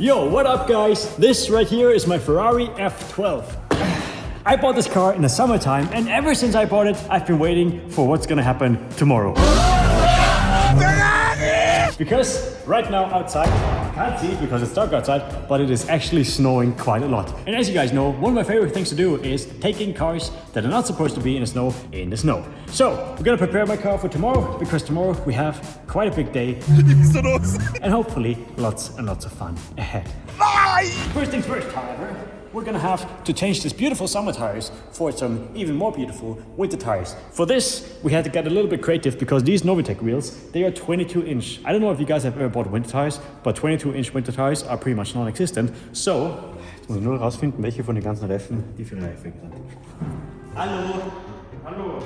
Yo, what up guys? This right here is my Ferrari F12. I bought this car in the summertime, and ever since I bought it, I've been waiting for what's gonna happen tomorrow. Because right now outside, I can't see it because it's dark outside, but it is actually snowing quite a lot. And as you guys know, one of my favorite things to do is taking cars that are not supposed to be in the snow. So, we're gonna prepare my car for tomorrow, because tomorrow we have quite a big day. And hopefully lots and lots of fun ahead. First things first, however, we're gonna have to change these beautiful summer tires for some even more beautiful winter tires. For this, we had to get a little bit creative because these Novitec wheels, they are 22-inch. I don't know if you guys have ever bought winter tires, but 22-inch winter tires are pretty much non-existent. So, jetzt muss ich nur rausfinden, welche von den ganzen Reifen die für Reifen sind. Hallo, hallo.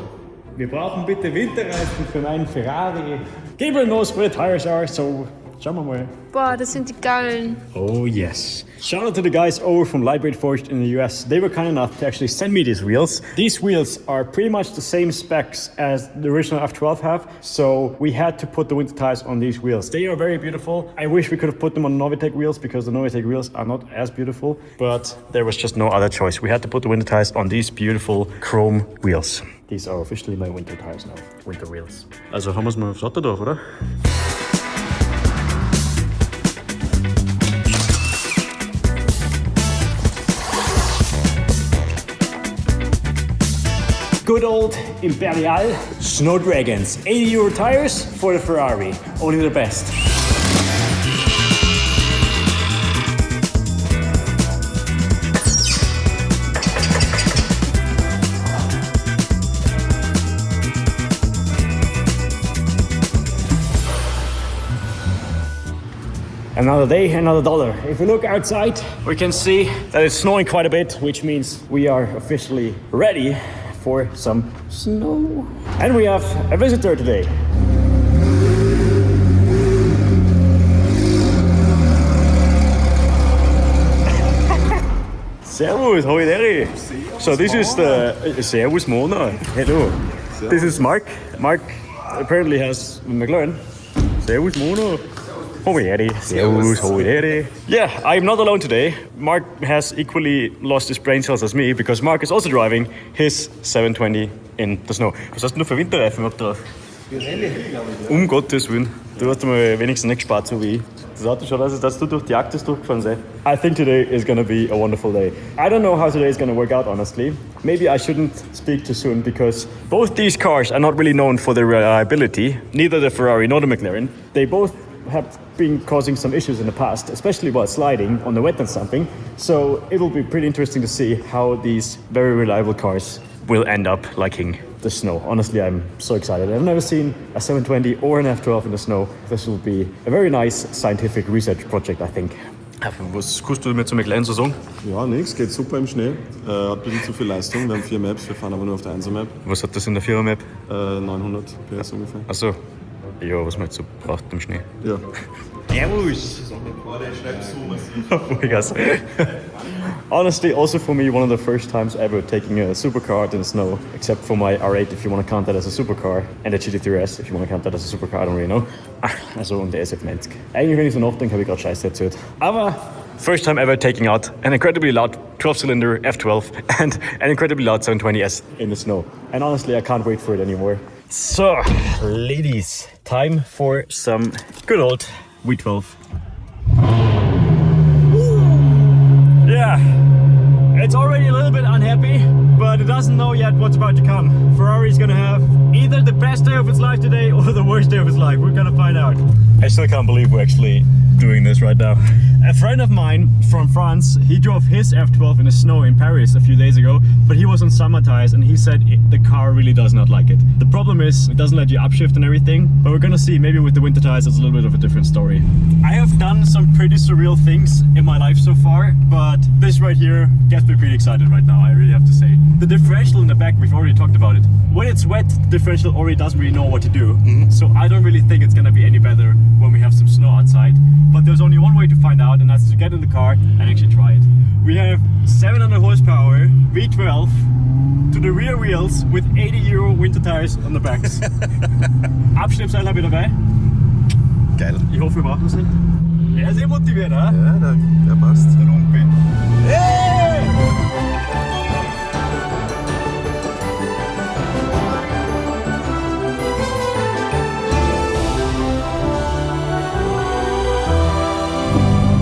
Wir brauchen bitte Winterreifen für meinen Ferrari. Gabriel knows where the tires are, so schauen wir mal. Boah, das sind die geilen. Oh yes. Shout out to the guys over from Lightweight Forged in the US. They were kind enough to actually send me these wheels. These wheels are pretty much the same specs as the original F12 have, so we had to put the winter tires on these wheels. They are very beautiful. I wish we could have put them on Novitec wheels because the Novitec wheels are not as beautiful, but there was just no other choice. We had to put the winter tires on these beautiful chrome wheels. These are officially my winter tires now. Winter wheels. Also haben wir es mal aufs Auto drauf, oder? Good old Imperial Snow Dragons. 80 euro tires for the Ferrari. Only the best. Another day, another dollar. If we look outside, we can see that it's snowing quite a bit, which means we are officially ready for some snow. And we have a visitor today. Servus, hoi there. So this is the Servus Mona. Hello. This is Mark. Mark apparently has McLaren. Servus Mona. Yeah, I'm not alone today. Mark has equally lost his brain cells as me because Mark is also driving his 720 in the snow. Was hast du für Winterreifen drauf? Gottes Willen. Du hast mal wenigstens nicht gespart, so wie ich. Das Auto schaut aus, dass du durch die Arktis durchgefahren sei. I think today is gonna be a wonderful day. I don't know how today is gonna work out, honestly. Maybe I shouldn't speak too soon because both these cars are not really known for their reliability. Neither the Ferrari nor the McLaren. They both have been causing some issues in the past, especially while sliding on the wet and something. So it will be pretty interesting to see how these very reliable cars will end up liking the snow. Honestly, I'm so excited. I've never seen a 720 or an F12 in the snow. This will be a very nice scientific research project, I think. Was kannst du mir zu McLaren so sagen? Ja, nix, geht super im Schnee. Hat ein bisschen zu viel Leistung. Wir haben 4 Maps, wir fahren aber nur auf der 1er Map. Was hat das in der 4er Map? 900 PS ungefähr. Achso. Ja, was man jetzt so braucht im Schnee. Ja. Servus! Honestly, also for me, one of the first times ever taking a supercar out in the snow, except for my R8, if you want to count that as a supercar, and the GT3S, if you want to count that as a supercar, I don't really know. Also, und der SF90. Eigentlich, wenn ich so nachdenke, habe ich gerade Scheiße erzählt. Aber first time ever taking out an incredibly loud 12-cylinder F12 and an incredibly loud 720S in the snow. And honestly, I can't wait for it anymore. So, ladies, time for some good old V12. Yeah, it's already a little bit unhappy, but it doesn't know yet what's about to come. Ferrari's gonna have either the best day of its life today or the worst day of its life. We're gonna find out. I still can't believe we're actually doing this right now. A friend of mine from France, he drove his F12 in the snow in Paris a few days ago, but he was on summer tires and he said the car really does not like it. The problem is it doesn't let you upshift and everything, but we're gonna see. Maybe with the winter tires it's a little bit of a different story. I have done some pretty surreal things in my life so far, but this right here gets me pretty excited right now, I really have to say. The differential in the back, we've already talked about it. When it's wet, the differential already doesn't really know what to do, so I don't really think it's gonna be any better when we have some snow outside. But there's only one way to find out, and that's to get in the car and actually try it. We have 700 horsepower V12 to the rear wheels with 80 euro winter tires on the backs. Abschleppseil habe ich dabei. Geil. Ich hoffe, wir brauchen das nicht. Er ist motiviert, ne? Ja, der passt. Der Lumpi. Hey!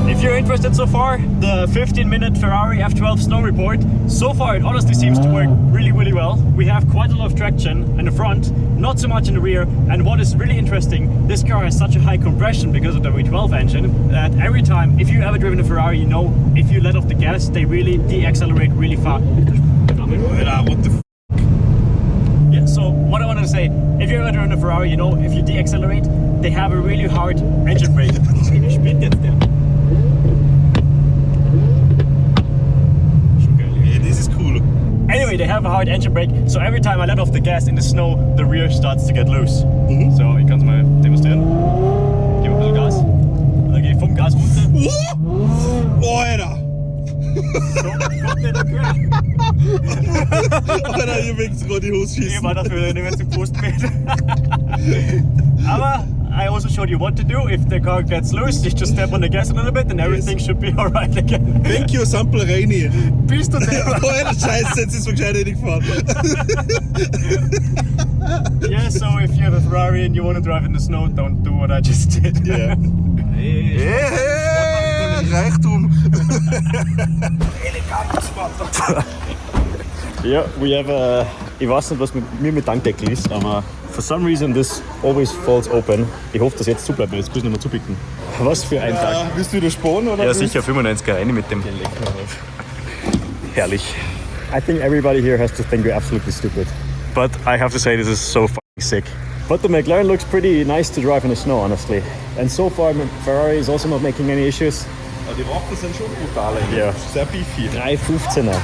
If you're interested so far, the 15-minute Ferrari F12 snow report, so far it honestly seems to work really well. We have quite a lot of traction in the front, not so much in the rear, and what is really interesting, this car has such a high compression because of the V12 engine that every time, if you've ever driven a Ferrari, you know if you let off the gas, they really de-accelerate really fast. What the Yeah, so what I wanted to say, if you've ever driven a Ferrari, you know if you de-accelerate, they have a really hard engine brake. Spinnt jetzt der? Anyway, they have a hard engine brake, so every time I let off the gas in the snow, the rear starts to get loose. So, ich kann es mal demonstrieren. Gib ein bisschen Gas. Dann gehe ich vom Gas runter. Oh, Alter! So, kommt der dafür. Alter, hier wächst gerade die Hose schießen. Ich war dafür nicht mehr zum Postbild. Aber I also showed you what to do. If the car gets loose, you just step on the gas a little bit and everything should be alright again. Thank you, Sample Reini. Bist du der? Oh, Alter, Scheiße, jetzt ist so gescheit gefahren. Yeah, so if you have a Ferrari and you want to drive in the snow, don't do what I just did. Yeah. Hey, Reichtum. Yeah, we have a... Ich weiß nicht, was mit mir mit Tankdeckel ist, aber for some reason this always falls open. Ich hoffe, dass jetzt zu bleibt, weil jetzt muss ich nicht mehr zupicken. Was für ein Tag. Willst du wieder sparen, oder? Ja, sicher 95er rein mit dem. Herrlich. I think everybody here has to think we're absolutely stupid. But I have to say this is so fucking sick. But the McLaren looks pretty nice to drive in the snow, honestly. And so far Ferrari is also not making any issues. Die Waffen sind schon brutal. Ja. Sehr beefy. 315er.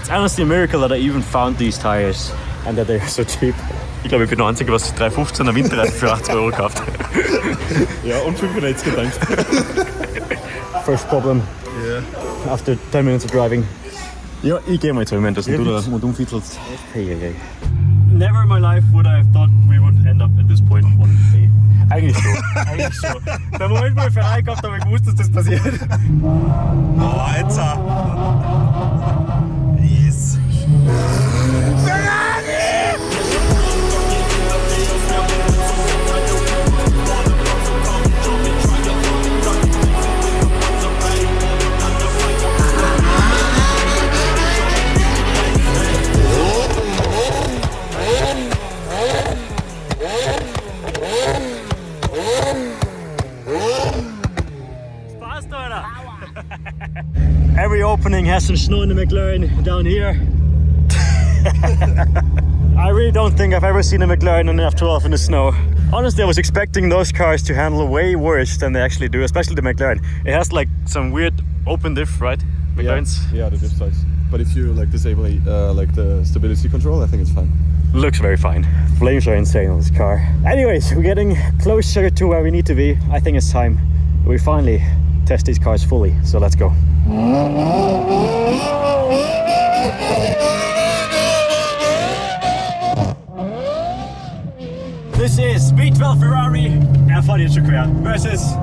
It's honestly a miracle that I even found these tires and that they are so cheap. Ich glaube, ich bin der Einzige, was 315er Winterreifen für 80 € kauft. Ja, und 95 gedankt. First problem. Yeah. After 10 minutes of driving. Ja, ich gehe mal jetzt, wenn das du da umfitzelst. Hey. Never in my life would I have thought we would end up at this point one day. Eigentlich so. Der Moment, wo ich Ferrari gehabt habe, ich gewusst, dass das passiert. Oh, jetzt. Yes. Every opening has some snow in the McLaren down here. I really don't think I've ever seen a McLaren on an F12 in the snow. Honestly, I was expecting those cars to handle way worse than they actually do, especially the McLaren. It has like some weird open diff, right? McLaren's? Yeah, the diff sucks. But if you like disable like the stability control, I think it's fine. Looks very fine. Flames are insane on this car. Anyways, we're getting closer to where we need to be. I think it's time we finally test these cars fully. So let's go. This is V12 Ferrari, er fährt jetzt schon quer, versus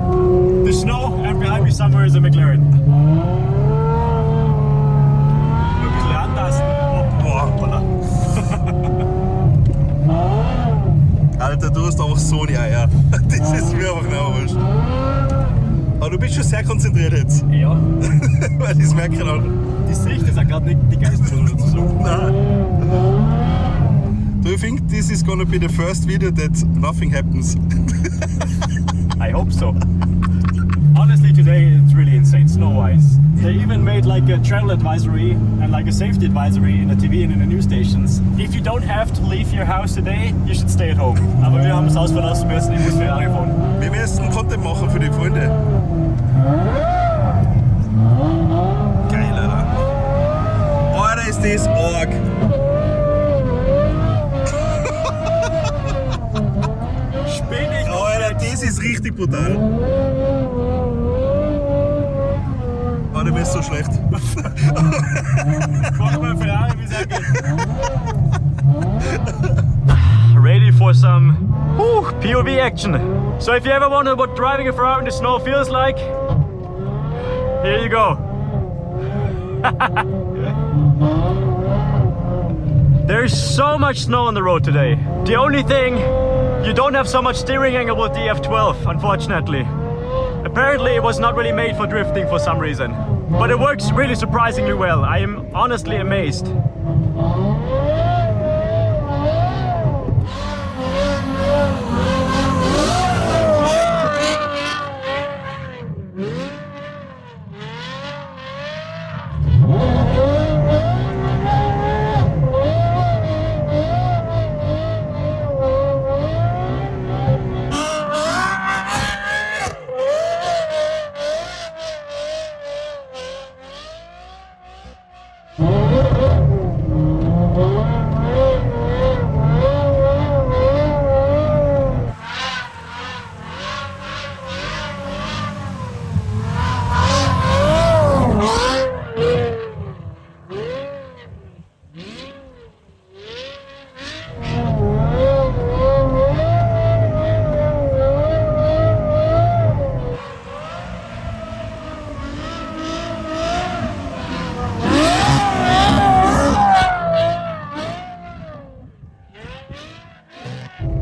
the snow and behind me somewhere is a McLaren. Ein bisschen antasten. Voilà. Alter, du hast einfach so die Eier. Das ist mir einfach noch wurscht. Aber du bist schon sehr konzentriert jetzt. Ja. Weil ich merke auch. Die Sicht ist ja gerade nicht die geilste Sache zu suchen. Nein. Do you think this is gonna be the first video that nothing happens? I hope so. Honestly, today it's really insane snow-wise. They even made like a travel advisory and like a safety advisory in the TV and in the news stations. If you don't have to leave your house today, you should stay at home. Aber wir haben das Haus verlassen müssen, ich muss Ferrari fahren. Wir müssen Content machen für die Freunde. Geil, Alter. Alter, ist das arg. Spinnig! Alter, das ist richtig brutal. Alter, mir ist so schlecht. Guck mal Ferrari, wie es geht. Ready for some Whew, POV action. So if you ever wonder what driving a Ferrari in the snow feels like, here you go. There's so much snow on the road today. The only thing, you don't have so much steering angle with the F12, unfortunately. Apparently it was not really made for drifting for some reason. But it works really surprisingly well. I am honestly amazed.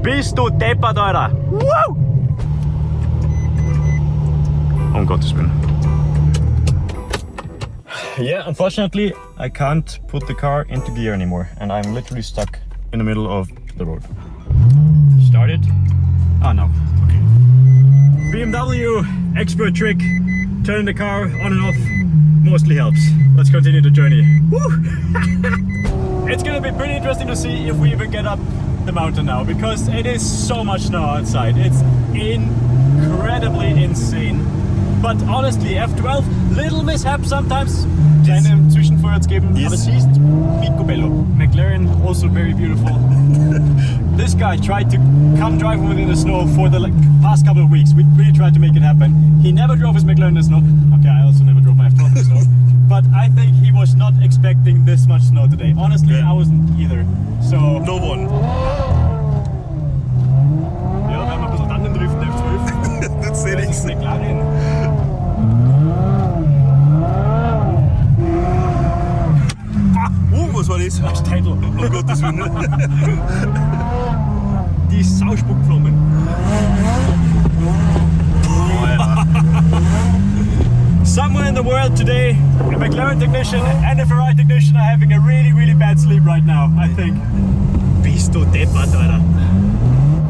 Bist du deppert, Alter! Woo! Um Gottes Willen. Yeah, unfortunately, I can't put the car into gear anymore, and I'm literally stuck in the middle of the road. Started. Oh no. Okay. BMW expert trick. Turning the car on and off mostly helps. Let's continue the journey. Woo! It's gonna be pretty interesting to see if we even get up the mountain now, because it is so much snow outside. It's incredibly insane. But honestly, F12, little mishap sometimes. Tandem Zwischenfeuers geben, aber es ist picobello. McLaren, also very beautiful. This guy tried to come drive within the snow for the past couple of weeks. We really tried to make it happen. He never drove his McLaren in the snow. Okay, I also never drove my F12 in the snow. But I think he was not expecting this much snow today. Honestly, I wasn't either. So No one. Ja, wir haben ein bisschen Tandem driften, F12. Das sehe ich. McLaren. Was war das? Das Titel. Oh Gottes Willen. Die Sauspuckflammen. Oh, ja. Somewhere in the world today, a McLaren technician and a Ferrari technician are having a really, really bad sleep right now, I think. Bist du deppert, Alter.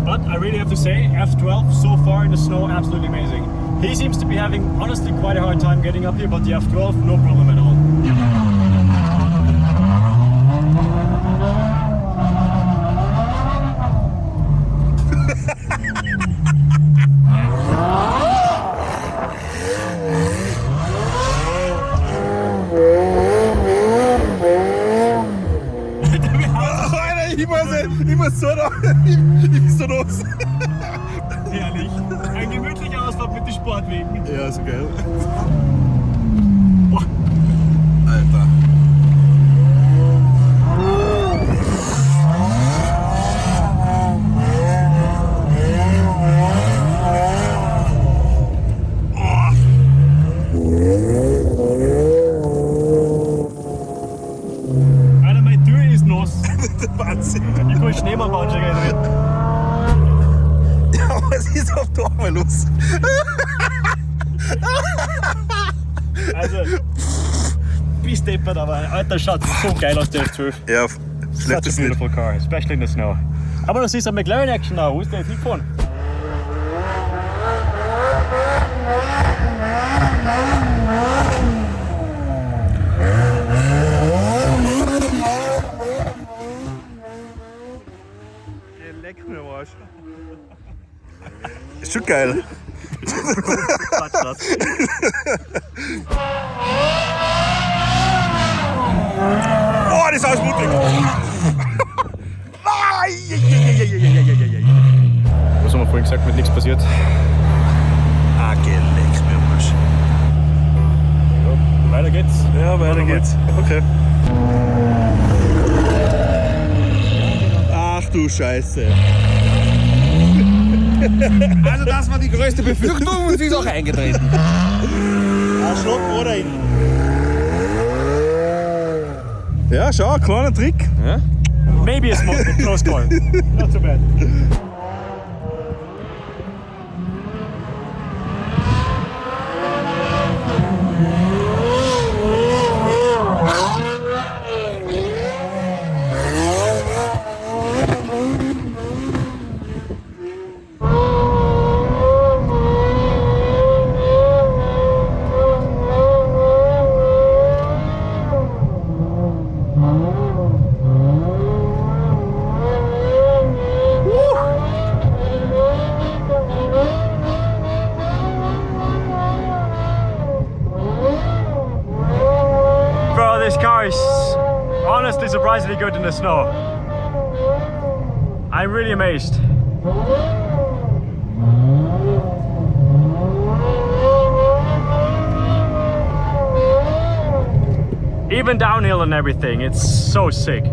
But I really have to say, F12 so far in the snow, absolutely amazing. He seems to be having, honestly, quite a hard time getting up here, but the F12, no problem at all. Ich muss so da. Ich bin so los. Herrlich. Ein gemütlicher Ausflug mit den Sportwegen. Ja, so geil. Boah. Alter. Alter, meine Tür ist nass. Wahnsinn. Ich kann Schneemann bauen, schon geil. Ja, was ist auf der Arme los? Also, bist deppert, aber alter Schatz, so geil aus der F12. Ja, Such schlecht a ist nicht. beautiful car, especially in the snow. Aber das ist ein McLaren Action now, wo ist der jetzt nicht gefahren? Leck mir am Arsch. Ist schon geil. Quatsch, das. Oh, das ist ausmutig. Was haben wir vorhin gesagt, mit nichts passiert? Ah, geleck mir am Arsch. Ja, weiter geht's. Ja, weiter geht's. Okay. Ach du Scheiße. Also das war die größte Befürchtung und sie ist auch eingetreten. Ein Schluck oder hin. Ja, schau, ein kleiner Trick. Ja? Maybe a small close call. Not too bad. This car is honestly surprisingly good in the snow. I'm really amazed. Even downhill and everything, it's so sick.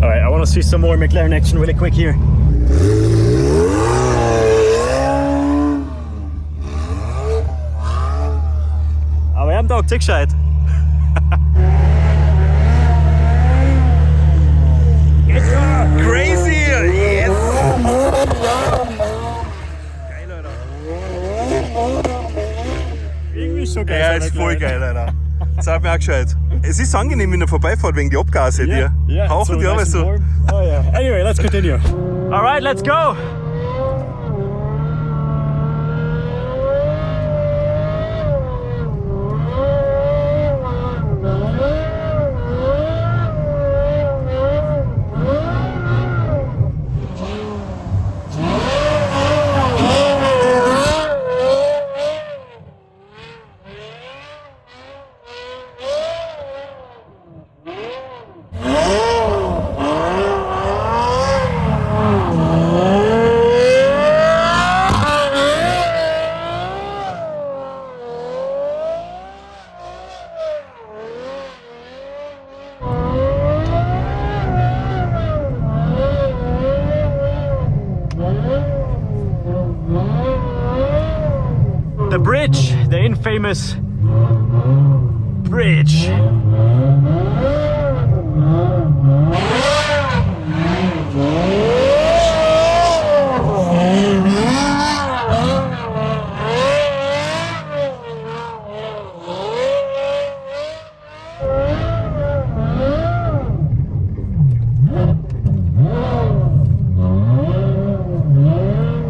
Alright, I want to see some more McLaren action really quick here. Aber wir haben da auch gescheit. Crazy! Yes! Geil, Alter. Irgendwie so geil. Ja, ist voll geil, Alter. Sag mir auch gescheit. Es ist angenehm, wenn er vorbeifährt wegen die Abgase dir. Yeah, Hauchen die aber so. Oh yeah. Anyway, let's continue. Alright, let's go! The bridge, the infamous bridge.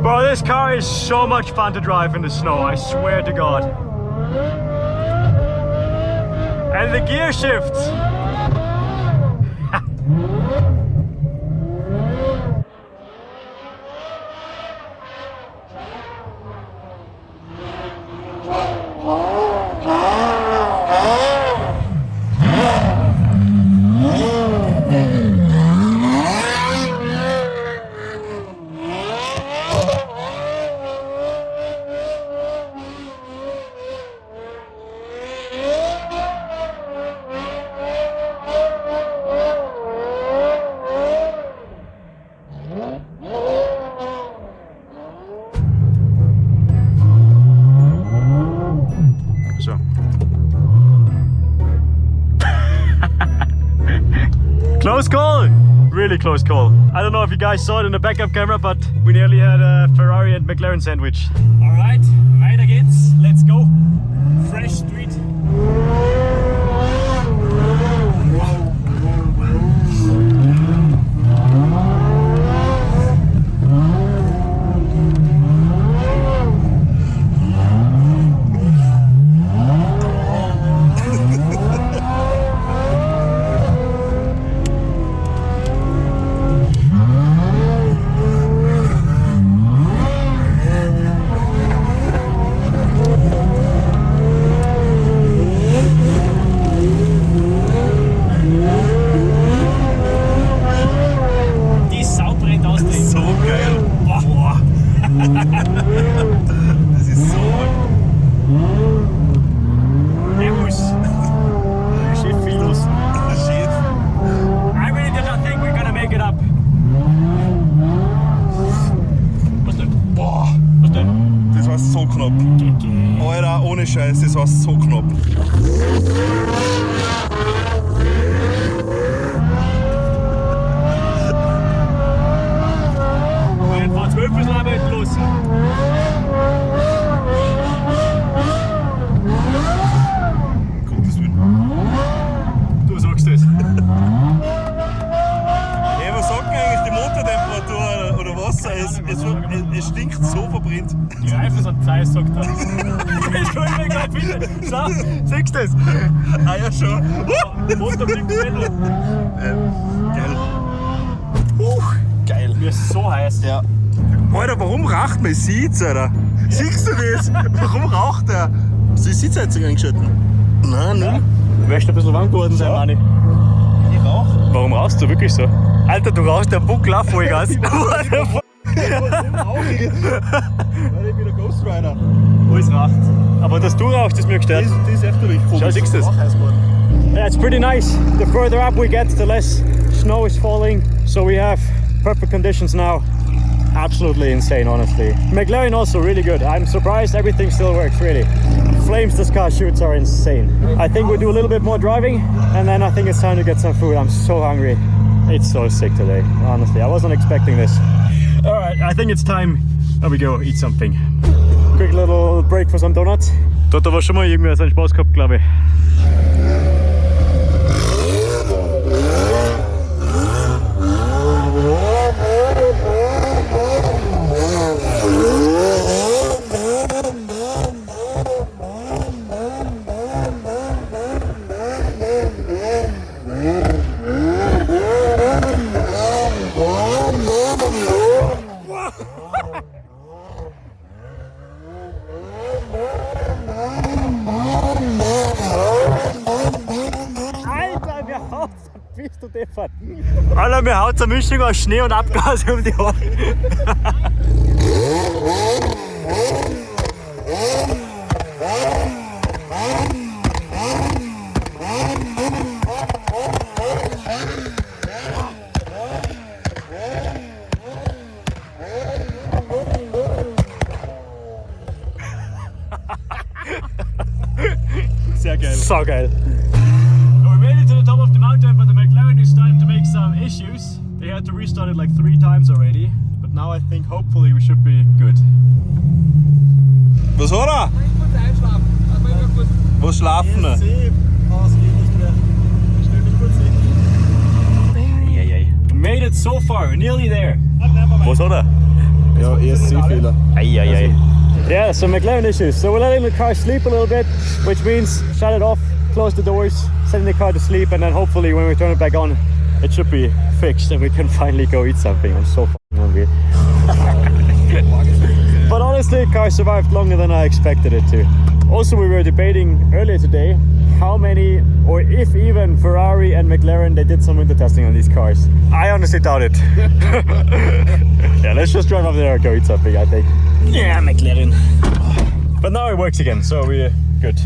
Bro, this car is so much fun to drive in the snow, I swear to God. And the gear shifts. So. Close call! Really close call. I don't know if you guys saw it in the backup camera, but we nearly had a Ferrari and McLaren sandwich. Alright, weiter geht's. Let's go. Fresh street. so knapp. Alter, ohne Scheiß, das war so knapp. Vor 12 müssen wir aber los. Gottes Willen. Du sagst es. Hey, was sagt denn eigentlich die Motortemperatur oder Wasser? Es stinkt so verbrennt. Die Reifen sind Zeiss, sagt er. Entschuldigung, gleich bitte. Schau, siehst du das? Ah ja, schon. Motor blinkt Pedal. Geil. Geil. Mir ist so heiß. Ja. Alter, warum raucht man? Ich seh's, Alter. Siehst du das? Warum raucht er? Hast du die Sitzheizung eingeschalten? Nein, nein. Du möchtest ein bisschen warm geworden sein, Manni. Ich rauch. Warum rauchst du wirklich so? Alter, du rauchst der Buckel auf Vollgas. Warum rauch ich? Weil ich bin der Ghost Rider. Alles raucht. Aber dass du rauchst, ist mir gestört. Das ist echt durch. Schau, siehst du das? Yeah, it's pretty nice. The further up we get, the less snow is falling. So we have perfect conditions now. Absolutely insane, honestly. McLaren also really good. I'm surprised everything still works, really. Flames this car shoots are insane. I think we'll do a little bit more driving and then I think it's time to get some food. I'm so hungry. It's so sick today, honestly. I wasn't expecting this. All right, I think it's time that we go eat something. Quick little break for some donuts. Dort war schon mal irgendwer seinen Spaß gehabt, glaube ich. Bist du deppert? Alter, mir haut eine Mischung aus Schnee und Abgase um die Ohren. Sehr geil. So geil. We made it to the top of the mountain, but the McLaren is starting to make some issues. They had to restart it like 3 times already, but now I think hopefully we should be good. Was hat er? Kurz einschlafen. Was schlafen? Geht nicht mehr. Stell mich kurz hin. We made it so far, we're nearly there. Was hat er? Ja, ESC-Fehler. Yeah, so McLaren issues. So we're letting the car sleep a little bit, which means shut it off, close the doors, setting the car to sleep, and then hopefully when we turn it back on, it should be fixed and we can finally go eat something. I'm so fucking hungry. But honestly, the car survived longer than I expected it to. Also, we were debating earlier today how many, or if even, Ferrari and McLaren, they did some winter testing on these cars. I honestly doubt it. Yeah, let's just drive up there and go eat something, I think. Yeah, McLaren. But now it works again, so we're good.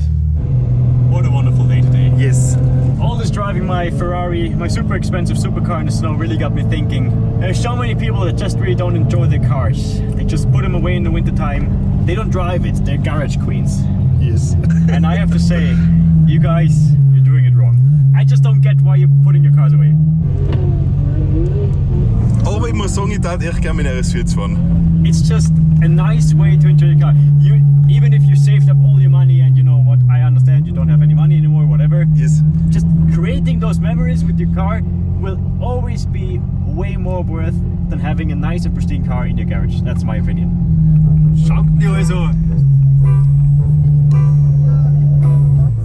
What a wonderful day today. Yes. All this driving my Ferrari, my super expensive supercar in the snow really got me thinking. There's so many people that just really don't enjoy their cars. They just put them away in the winter time. They don't drive it, they're garage queens. Yes. And I have to say, you guys, you're doing it wrong. I just don't get why you're putting your cars away. Aber ich muss sagen, ich darf echt gerne mit RS4 fahren. It's just a nice way to enjoy your car. Even if you saved up all your money and you know what, I understand you don't have any money anymore, whatever. Yes. Just creating those memories with your car will always be way more worth than having a nice and pristine car in your garage. That's my opinion. Schaut dir also.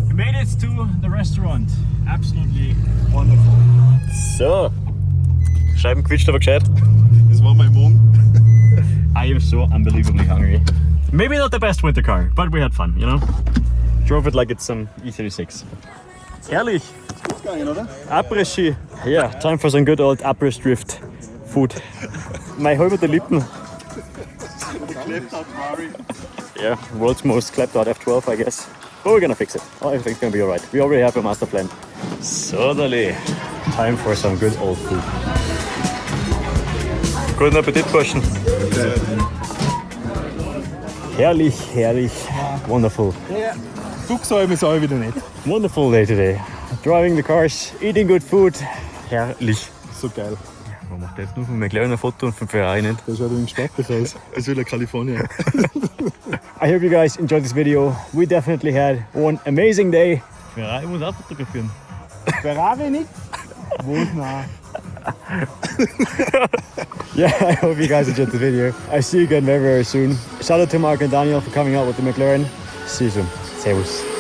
We made it to the restaurant. Absolutely wonderful. So. Scheiben quietscht aber gescheit. Das war mein Mund. I am so unbelievably hungry. Maybe not the best winter car, but we had fun, you know? Drove it like it's some E36. Herrlich! Ist gegangen, oder? Après-Ski. Yeah, time for some good old Après-Drift food. My halbe Lippen. Yeah, world's most clapped out F12, I guess. But we're gonna fix it. Oh, everything's gonna be alright. We already have a master plan. Suddenly, time for some good old food. Guten Appetit, Burschen. Herrlich, herrlich, wonderful. Ja. Fuchsäume ist auch wieder nicht. Wonderful day today. Driving the cars, eating good food. Herrlich. So geil. Man macht jetzt nur von McLaren ein Foto und von Ferrari nicht. Das schaut irgendwie sportlich aus. Als will Kalifornien. I hope you guys enjoyed this video. We definitely had one amazing day. Ferrari muss auch fotografieren. Ferrari nicht? Wo nah? Yeah, I hope you guys enjoyed the video. I see you again very, very soon. Shout out to Mark and Daniel for coming out with the McLaren. See you soon. Servus.